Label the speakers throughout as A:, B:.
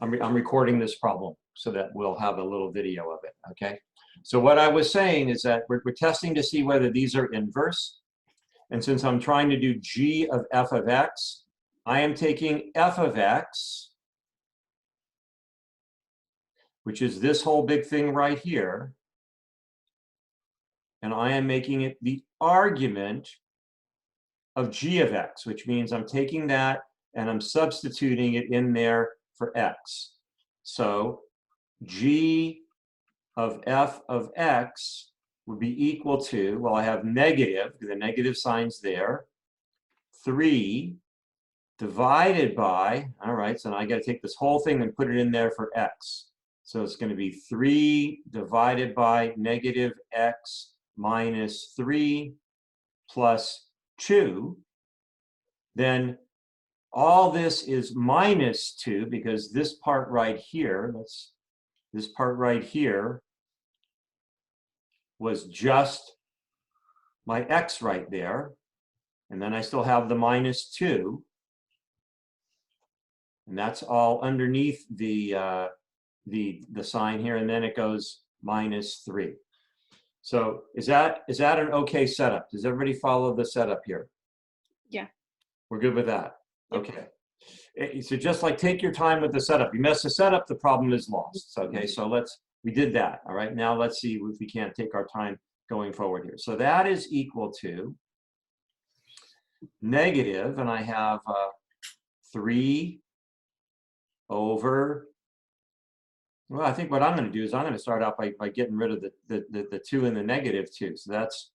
A: I'm recording this problem so that we'll have a little video of it, okay? So what I was saying is that we're testing to see whether these are inverse. And since I'm trying to do g of f of x, I am taking f of x, which is this whole big thing right here, and I am making it the argument of g of x, which means I'm taking that and I'm substituting it in there for x. So g of f of x would be equal to, well, I have negative, the negative sign's there, 3 divided by, all right, so now I got to take this whole thing and put it in there for x. So it's going to be 3 divided by negative x minus 3 plus 2. Then all this is minus 2 because this part right here, this part right here was just my x right there. And then I still have the minus 2. And that's all underneath the sign here. And then it goes minus 3. So is that an okay setup? Does everybody follow the setup here?
B: Yeah.
A: We're good with that?
B: Yep.
A: Okay. So just like take your time with the setup. You mess the setup, the problem is lost. Okay, so we did that. All right, now let's see if we can't take our time going forward here. So that is equal to negative, and I have 3 over, well, I think what I'm going to do is I'm going to start out by getting rid of the 2 and the negative 2. So that's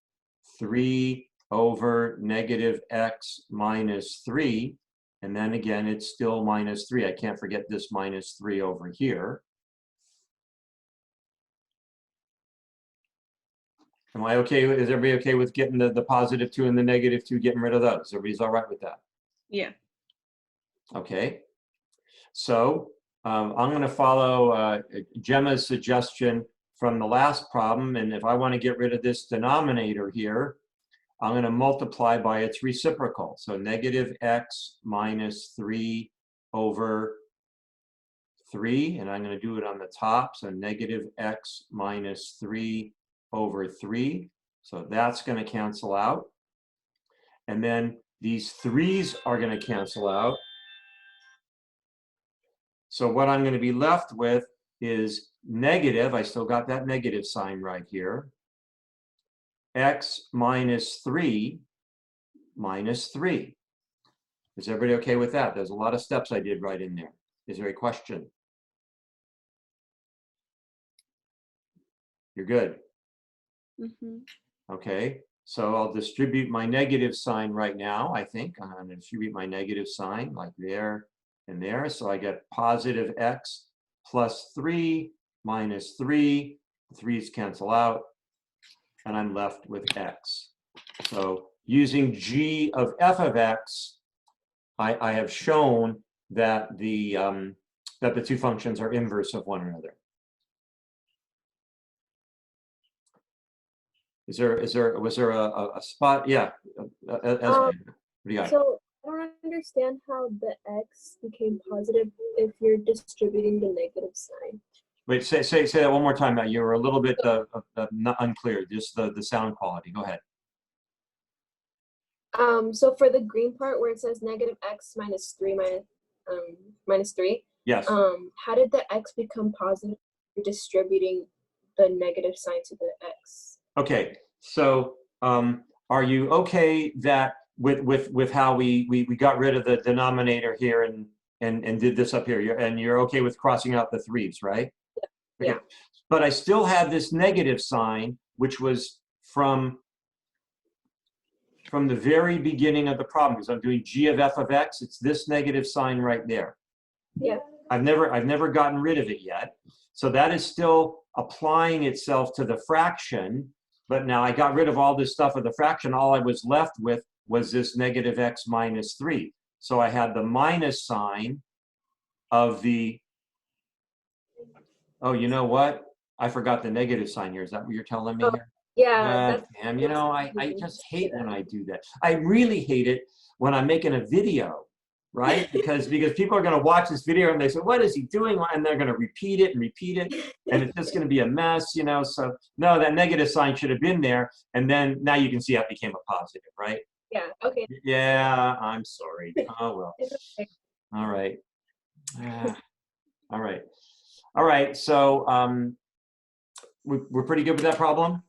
A: 3 over negative x minus 3. And then again, it's still minus 3. I can't forget this minus 3 over here. Am I okay? Is everybody okay with getting the positive 2 and the negative 2, getting rid of those? Everybody's all right with that?
B: Yeah.
A: Okay. So I'm going to follow Gemma's suggestion from the last problem. And if I want to get rid of this denominator here, I'm going to multiply by its reciprocal. So negative x minus 3 over 3. And I'm going to do it on the top. So negative x minus 3 over 3. So that's going to cancel out. And then these 3's are going to cancel out. So what I'm going to be left with is negative. I still got that negative sign right here. X minus 3 minus 3. Is everybody okay with that? There's a lot of steps I did right in there. Is there a question? You're good?
B: Mm-hmm.
A: Okay, so I'll distribute my negative sign right now, I think. I'm going to distribute my negative sign like there and there. So I get positive x plus 3 minus 3. The 3's cancel out. And I'm left with x. So using g of f of x, I have shown that the two functions are inverse of one another. Was there a spot? Yeah. What do you got?
C: So I don't understand how the x became positive if you're distributing the negative sign.
A: Wait, say that one more time. You were a little bit not unclear. Just the sound quality. Go ahead.
C: So for the green part where it says negative x minus 3 minus 3.
A: Yes.
C: How did the x become positive for distributing the negative sign to the x?
A: Okay. So are you okay that with how we got rid of the denominator here and did this up here? You're okay with crossing out the 3's, right? Okay.
C: Yeah.
A: But I still had this negative sign, which was from the very beginning of the problem, because I'm doing g of f of x. It's this negative sign right there.
C: Yeah.
A: I've never gotten rid of it yet. So that is still applying itself to the fraction. But now I got rid of all this stuff of the fraction. All I was left with was this negative x minus 3. So I had the minus sign of the, oh, you know what? I forgot the negative sign here. Is that what you're telling me here?
C: Yeah.
A: Damn, I just hate when I do that. I really hate it when I'm making a video right? Because people are going to watch this video and they say, what is he doing? And they're going to repeat it, and it's just going to be a mess, you know? So no, that negative sign should have been there. And then now you can see how it became a positive, right?
C: Yeah, okay.
A: Yeah, I'm sorry. Oh, well.
C: It's okay.
A: All right. All right. All right. So we're pretty good with that problem?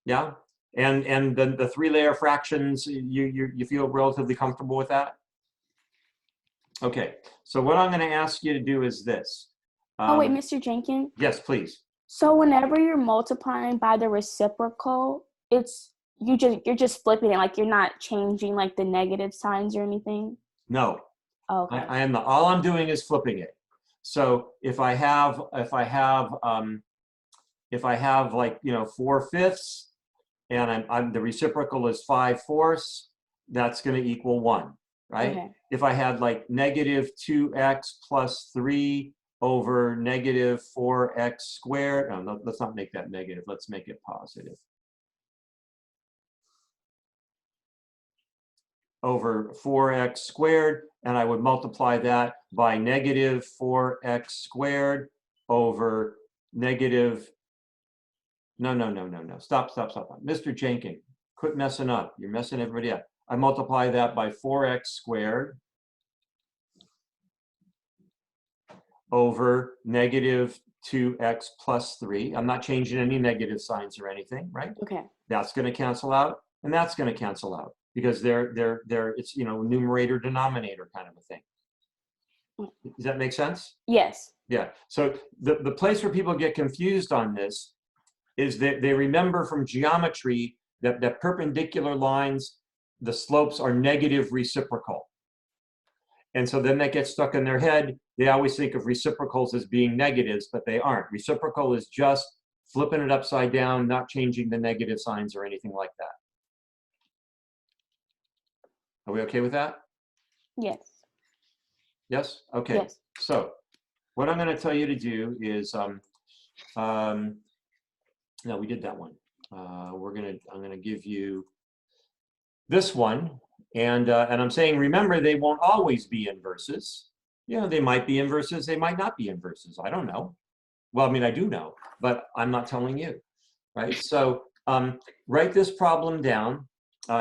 A: Yeah? And the three-layer fractions, you feel relatively comfortable with that? Okay. So what I'm going to ask you to do is this.
B: Oh wait, Mr. Jenkins.
A: Yes, please.
B: So whenever you're multiplying by the reciprocal, you're just flipping it, like you're not changing like the negative signs or anything.
A: No.
B: Okay.
A: All I'm doing is flipping it. So if I have like, you know, 4/5 and the reciprocal is 5/4, that's going to equal 1, right?
B: Okay.
A: If I had like negative 2x plus 3 over negative 4x squared, no, let's not make that negative, let's make it positive. Over 4x squared, and I would multiply that by negative 4x squared over negative, no. Stop. Mr. Jenkins, quit messing up. You're messing everybody up. I multiply that by 4x squared over negative 2x plus 3. I'm not changing any negative signs or anything, right?
B: Okay.
A: That's going to cancel out, and that's going to cancel out because it's, you know, numerator denominator kind of a thing. Does that make sense?
B: Yes.
A: Yeah. So the place where people get confused on this is that they remember from geometry that perpendicular lines, the slopes are negative reciprocal. And so then that gets stuck in their head. They always think of reciprocals as being negatives, but they aren't. Reciprocal is just flipping it upside down, not changing the negative signs or anything like that. Are we okay with that?
B: Yes.
A: Yes? Okay.
B: Yes.
A: So what I'm going to tell you to do is, no, we did that one. I'm going to give you this one. And I'm saying, remember, they won't always be inverses. You know, they might be inverses, they might not be inverses. I don't know. Well, I mean, I do know, but I'm not telling you, right? So write this problem down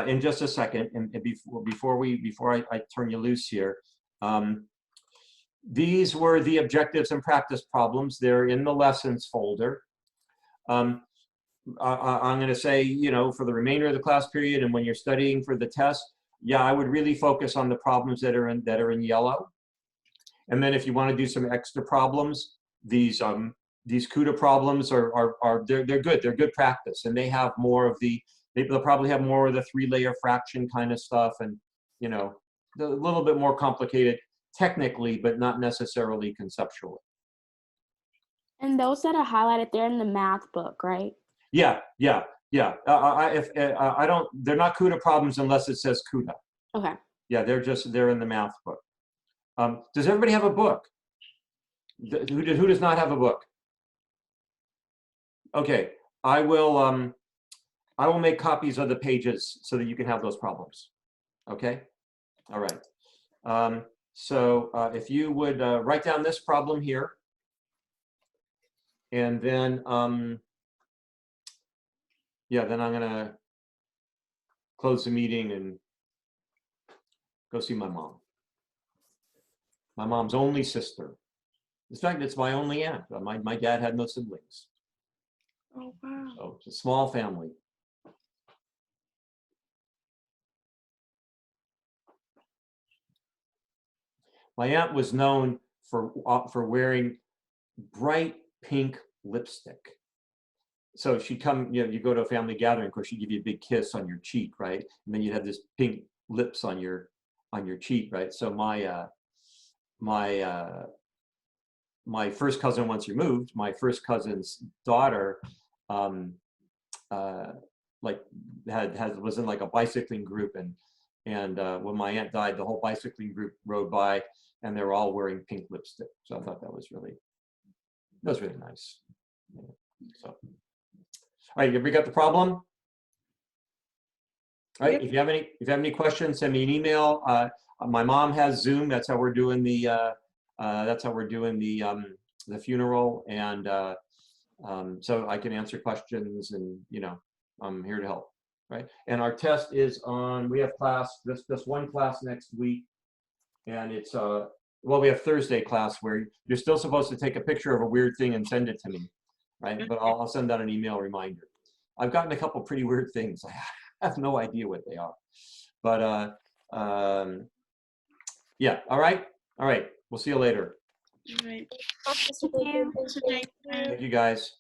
A: in just a second. And before I turn you loose here, these were the objectives and practice problems. They're in the lessons folder. I'm going to say, you know, for the remainder of the class period and when you're studying for the test, yeah, I would really focus on the problems that are in yellow. And then if you want to do some extra problems, these CUDA problems they're good. They're good practice, and they have more of they'll probably have more of the three-layer fraction kind of stuff, and, you know, a little bit more complicated technically, but not necessarily conceptually.
B: And those that are highlighted, they're in the math book, right?
A: Yeah. They're not CUDA problems unless it says CUDA.
B: Okay.
A: Yeah, they're in the math book. Does everybody have a book? Who does not have a book? Okay, I will make copies of the pages so that you can have those problems. Okay, all right. So if you would write down this problem here, and then yeah, then I'm gonna close the meeting and go see my mom. My mom's only sister. In fact, it's my only aunt. My dad had no siblings.
B: Oh, wow.
A: So it's a small family. My aunt was known for wearing bright pink lipstick. So she'd come, you know, you go to a family gathering, of course, she'd give you a big kiss on your cheek, right? And then you'd have this pink lips on your cheek, right? So my first cousin once removed, my first cousin's daughter, like was in like a bicycling group, and when my aunt died, the whole bicycling group rode by, and they were all wearing pink lipstick. So I thought that was really nice. So, all right, we got the problem. All right.
B: Yep.
A: If you have any questions, send me an email. My mom has Zoom. That's how we're doing the the funeral, and so I can answer questions, and I'm here to help. Right. And our test is on. We have class this one class next week, and it's well, we have Thursday class where you're still supposed to take a picture of a weird thing and send it to me, right? But I'll send out an email reminder. I've gotten a couple pretty weird things. I have no idea what they are, but yeah. All right. We'll see you later.
D: All right.
C: Mr. Baker,
D: So thank you.
A: Thank you, guys.